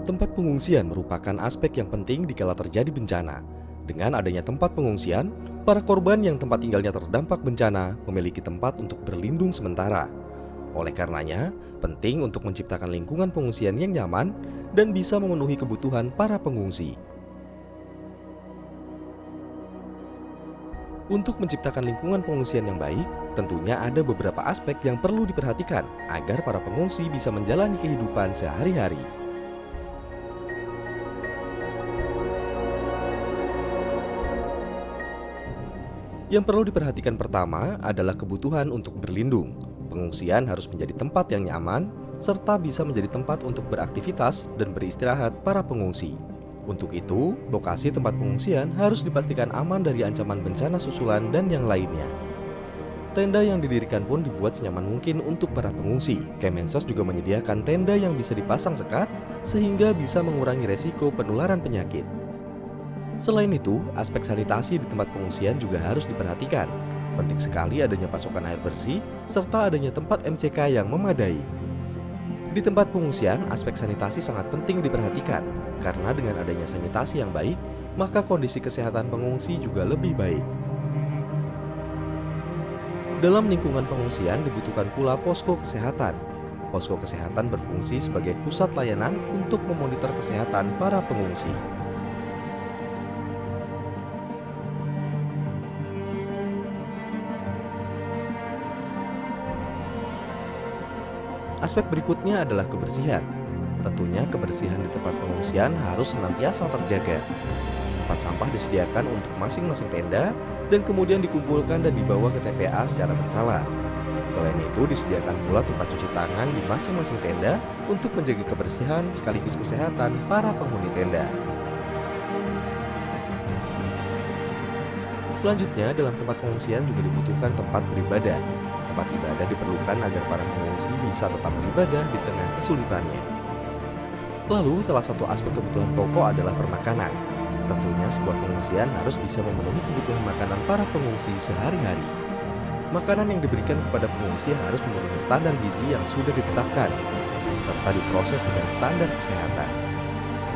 Tempat pengungsian merupakan aspek yang penting dikala terjadi bencana. Dengan adanya tempat pengungsian, para korban yang tempat tinggalnya terdampak bencana memiliki tempat untuk berlindung sementara. Oleh karenanya, penting untuk menciptakan lingkungan pengungsian yang nyaman dan bisa memenuhi kebutuhan para pengungsi. Untuk menciptakan lingkungan pengungsian yang baik, tentunya ada beberapa aspek yang perlu diperhatikan agar para pengungsi bisa menjalani kehidupan sehari-hari. Yang perlu diperhatikan pertama adalah kebutuhan untuk berlindung. Pengungsian harus menjadi tempat yang nyaman, serta bisa menjadi tempat untuk beraktivitas dan beristirahat para pengungsi. Untuk itu, lokasi tempat pengungsian harus dipastikan aman dari ancaman bencana susulan dan yang lainnya. Tenda yang didirikan pun dibuat senyaman mungkin untuk para pengungsi. Kemensos juga menyediakan tenda yang bisa dipasang sekat, sehingga bisa mengurangi resiko penularan penyakit. Selain itu, aspek sanitasi di tempat pengungsian juga harus diperhatikan. Penting sekali adanya pasokan air bersih, serta adanya tempat MCK yang memadai. Di tempat pengungsian, aspek sanitasi sangat penting diperhatikan, karena dengan adanya sanitasi yang baik, maka kondisi kesehatan pengungsi juga lebih baik. Dalam lingkungan pengungsian dibutuhkan pula posko kesehatan. Posko kesehatan berfungsi sebagai pusat layanan untuk memonitor kesehatan para pengungsi. Aspek berikutnya adalah kebersihan. Tentunya kebersihan di tempat pengungsian harus senantiasa terjaga. Tempat sampah disediakan untuk masing-masing tenda dan kemudian dikumpulkan dan dibawa ke TPA secara berkala. Selain itu disediakan pula tempat cuci tangan di masing-masing tenda untuk menjaga kebersihan sekaligus kesehatan para penghuni tenda. Selanjutnya, dalam tempat pengungsian juga dibutuhkan tempat beribadah. Tempat ibadah diperlukan agar para pengungsi bisa tetap beribadah di tengah kesulitannya. Lalu, salah satu aspek kebutuhan pokok adalah permakanan. Tentunya sebuah pengungsian harus bisa memenuhi kebutuhan makanan para pengungsi sehari-hari. Makanan yang diberikan kepada pengungsi harus memenuhi standar gizi yang sudah ditetapkan, serta diproses dengan standar kesehatan.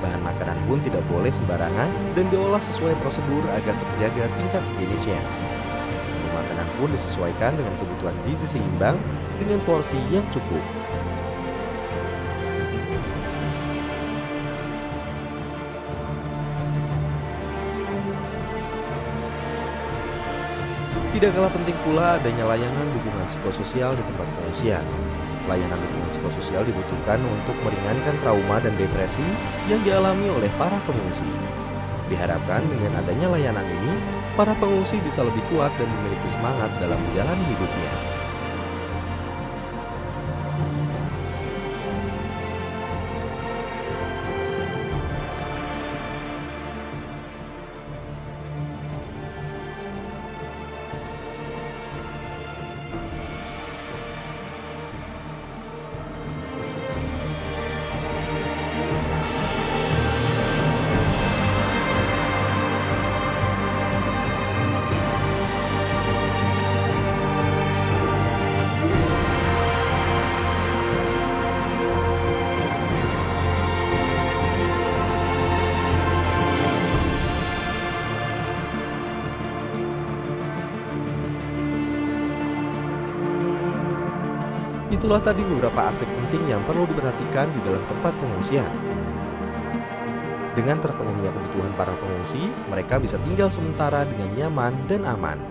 Bahan makanan pun tidak boleh sembarangan dan diolah sesuai prosedur agar terjaga tingkat higienisnya. Makanan pun disesuaikan dengan kebutuhan gizi seimbang dengan porsi yang cukup. Tidak kalah penting pula adanya layanan dukungan psikososial di tempat pengungsian. Layanan dukungan psikososial dibutuhkan untuk meringankan trauma dan depresi yang dialami oleh para pengungsi. Diharapkan dengan adanya layanan ini, para pengungsi bisa lebih kuat dan memiliki semangat dalam menjalani hidupnya. Itulah tadi beberapa aspek penting yang perlu diperhatikan di dalam tempat pengungsian. Dengan terpenuhinya kebutuhan para pengungsi, mereka bisa tinggal sementara dengan nyaman dan aman.